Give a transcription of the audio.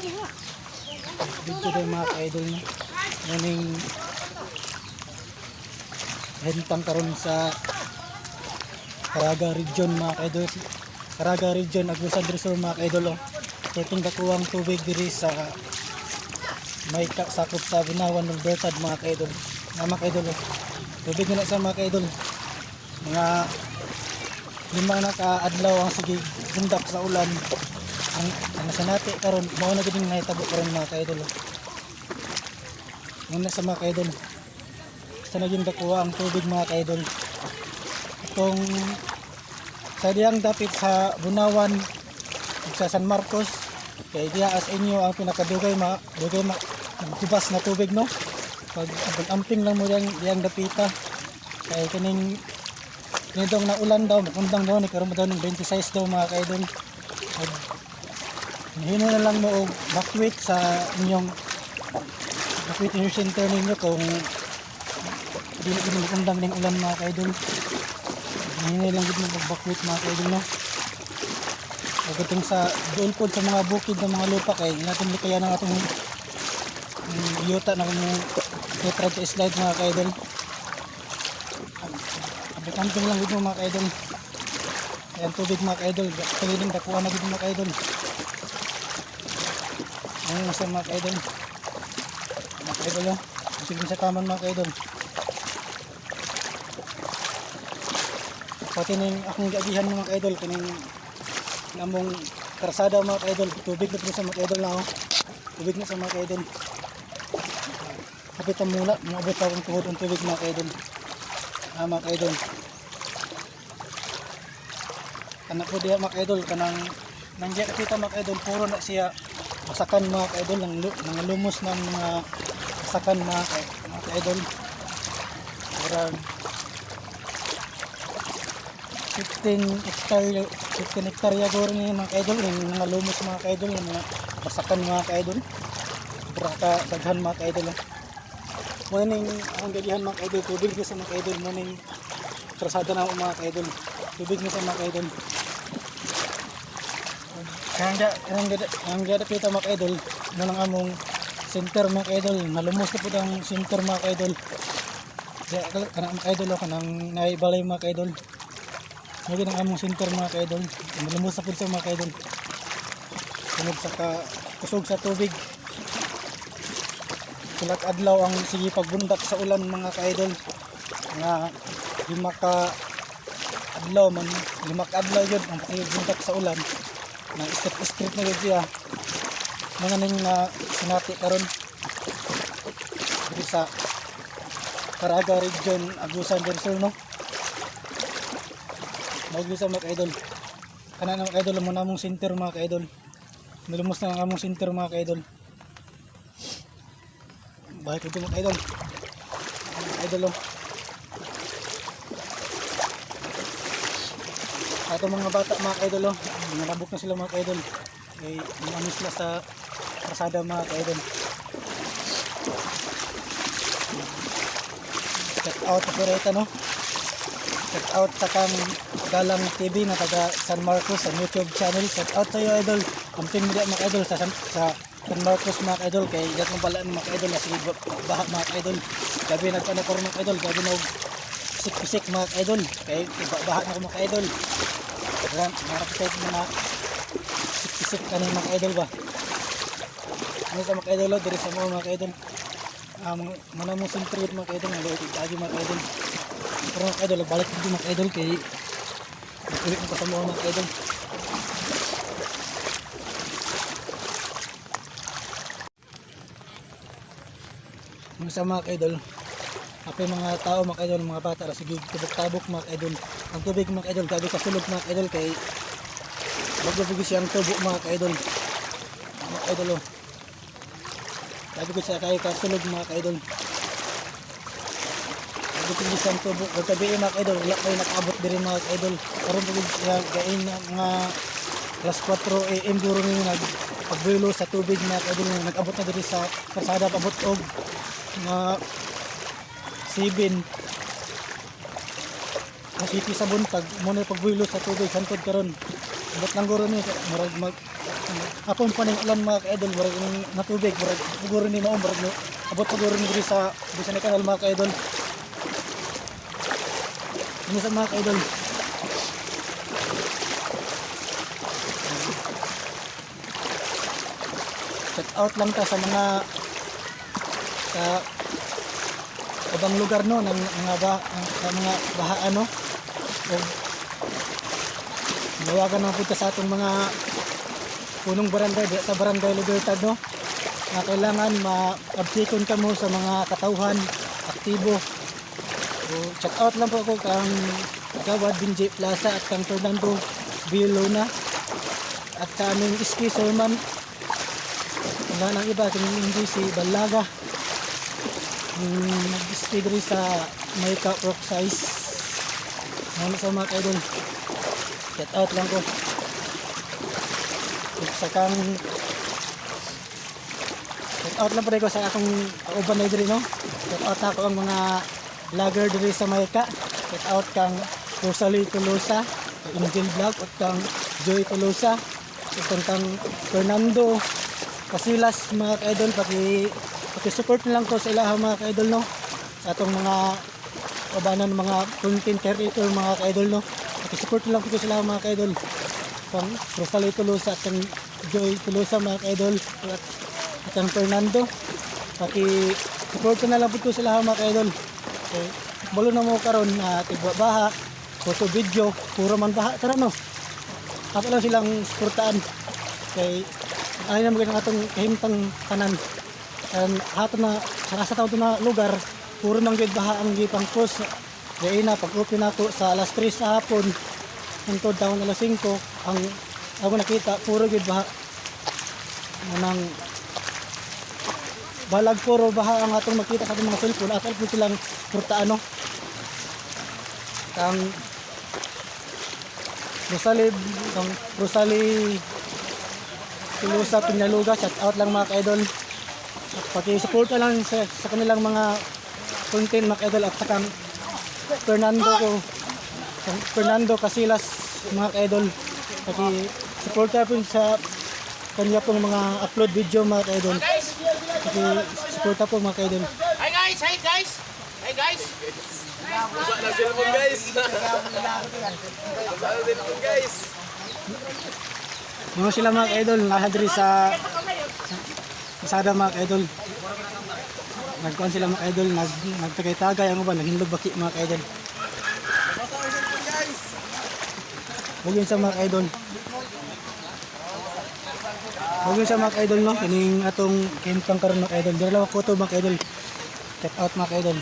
Dito daw mga ka-idol na. Muning hentang karon sa Caraga region mga ka-idol. Caraga region, Agusan del Sur mga ka-idol. So itong dakuwang tubig diri sa may sakop sa Bunawan ng Bertad mga ka-idol. Mga ka-idol. Tubig na sa mga ka-idol. Mga lima na ka-adlaw ang sige bundak sa ulan. Ang sanati karon mao na gid nahitabo karon mga ka-idol. Muna sa mga ka-idol. Basta naging dakuha ang tubig mga ka-idol. Itong sa diyang dapit sa Bunawan sa San Marcos kay diya as inyo ang pinakadugay magkubas na tubig no. Pag amping lang mo diyang dapita kay kining nidong na ulan daw makundang daw ni karon daw ng 26 daw mga ka-idol. Himo na lang mo og bakwit sa inyong bakwit yung center ninyo kung dili gid makundang ning ulan mga ka-idol. Himo lang gid mo bakwit mga ka-idol no. Pagdating sa doon po sa mga bukid ng mga lupa kay natin likaya ng atong yuta na kung tetrad sa slide mga ka-idol. Abot-amping lang gid mo mga ka-idol. Ayan tubig mga ka-idol. Pililing dakuha na gid mga ka-idol. Ayan nasa mga ka-idol. Mga ka-idol o. Piling sa taman mga ka-idol. Pati na yung akong gagihan mga ka-idol. Kining namong karsada mga ka-idol. Tubig na po sa mga ka-idol na o. Tubig na sa mga ka-idol. Kapit ang mula. Mga abot akong tuhod ang tubig mga ka-idol. Mga ka-idol. Kanak po diya mga ka-idol. Kanang nandiya kita mga ka-idol. Puro na siya masakan mga ka-idol. Nang lumos ng mga masakan mga ka-idol. Parang 15 hektarya gawin niya mga ka-idol. Yung mga lumos mga ka-idol. Yung mga masakan mga ka-idol. Beraka daghan mga ka-idol. Morning ang gagihan mga ka-idol. Tubig na sa mga ka-idol. Morning trasada na mga ka-idol. Tubig na sa mga ka-idol. Ang gada kita mga ka-idol. Nang among center mga ka-idol. Nalumos na po ang center mga ka-idol. Kanang mga ka-idol. Kanang naibalay mga ka-idol. Ngayon ang among center mga ka-idol. Nalumos na po sa mga ka-idol. Sunod sa kusog sa tubig. Sulat adlaw ang sige pagbundak sa ulan mga ka-idol. Nga lima ka adlaw man, lima ka adlaw yun ang pagbundak sa ulan. Na street na yun siya. Mga ning na sinati karon dito sa Caraga region, Agusan del Sur no. Mag-isa mga ka-idol. Kana mga ka-idol mo namong center mga ka-idol. Nilumos na ang among center mga ka-idol. Bahay ko ito mga ka-idol. Idol o. Ato mga bata mga ka-idol o. Nalabok na sila mga ka-idol. Ay umamis sila sa kasada mga ka-idol. Check out ako rita no. Check out sa kang Galang TV na taga San Marcos sa YouTube channel. Check out sa iyo idol. Amping media mga idol sa San Marcos mga idol kay gat mo pala mga idol na sige baha mga idol. Gabi nagkano ko mga idol, gabi na pisik mga idol kay baha na ko mga idol. Ran marap sa mga pisik kanin mga idol ba. Ano sa mga idol diri sa mga idol. Mana mo sentrid mga idol nga lagi mga idol. Pero mga idol balik dito mga idol kay ulit mo kasama mga idol. Sa mga ka-idol, apay mga tao mga ka-idol, mga bata ra sige tubok-tabok mga ka-idol. Ang tubig mga ka-idol, gabi kasulog mga ka-idol kay bago siyang tubo mga ka-idol. Mga ka-idol oh. Gabi ko siya kay kasulog mga ka-idol. Bago siyang tubo, gabi mga ka-idol, wala kayo nakaabot diri mga ka-idol. Karon pud siya gain mga alas 4 AM duro ni nagpagbulo sa tubig mga ka-idol, nag-abot na diri sa kalsada paabot og mga 7 nakiti sa buntag muna pagbulo sa tubig hantod karon Abot lang guro ni murag mag apon pa ning ulan mga ka-idol, murag natubig, murag guro ni mao murag abot pa guro ni diri sa ni kanal mga ka-idol. Ano sa mga ka-idol? Check out lang ta sa mga sa ibang lugar no ng mga baha ano o nawagan na punta sa atong mga punong barangay sa barangay Libertad no na kailangan ma-updateon ka mo sa mga katauhan aktibo. So check out lang po ako kang Gawad Binjay Plaza at kang Fernando Vilona at sa aming Iski Serman. Wala nang iba kung hindi si Balaga nag-stay diri sa Mayka Rock Size. Ano sa mga idol, get out lang ko sa kang get out lang pa rin ko sa akong kauban na diri no. Get out ako ang mga vlogger diri sa Mayka. Get out kang Rosalie Tolosa, Angel Vlog at kang Joy Tolosa at kang Fernando Casilas mga ka-idol. Paki-support lang ko sa ilaha mga ka-idol no sa atong mga kabanan mga content creator mga ka-idol no. Paki-support lang ko sa ilaha mga ka-idol kang Rosalie Tolosa at kang Joy Tolosa mga ka-idol at kang Fernando. Paki-support na lang po sa ilaha mga ka-idol. Okay. Balo na mo karon na tigbabaha, photo video, puro man baha tara no. Ato lang silang suportaan kay ay na magandang atong kahimtang tanan. Hato na sa taon na lugar puro nang gid baha ang gipang post. Dai na pag-open ako sa alas 3 sa hapon hangtod taon alas 5 ang ako nakita puro gid baha. Nang balag puro baha ang atong makita sa mga cellphone at po silang suportaan no. Kang Rosalie Tolosa Pinyaluga, shout out lang mga ka-idol. At paki-support lang sa kanilang mga content mga ka-idol at saka Fernando Casilas mga ka-idol. Paki-support po sa kanya pong mga upload video mga ka-idol. Paki-support po mga ka-idol. Hi guys! Hi guys! Hi guys! Baba ng cellphone guys. Baba ng cellphone guys. Mga sila mga ka-idol nahadri sa Sada mga ka-idol. Nagkuhan sila mga ka-idol, nagtagay-tagay ang uban, naghinlog baki mga ka-idol. Huwag yun sa mga ka-idol. Huwag yun sa mga ka-idol no, kining atong kintang karon mga ka-idol. Dira lang ako to mga ka-idol. Check out mga ka-idol.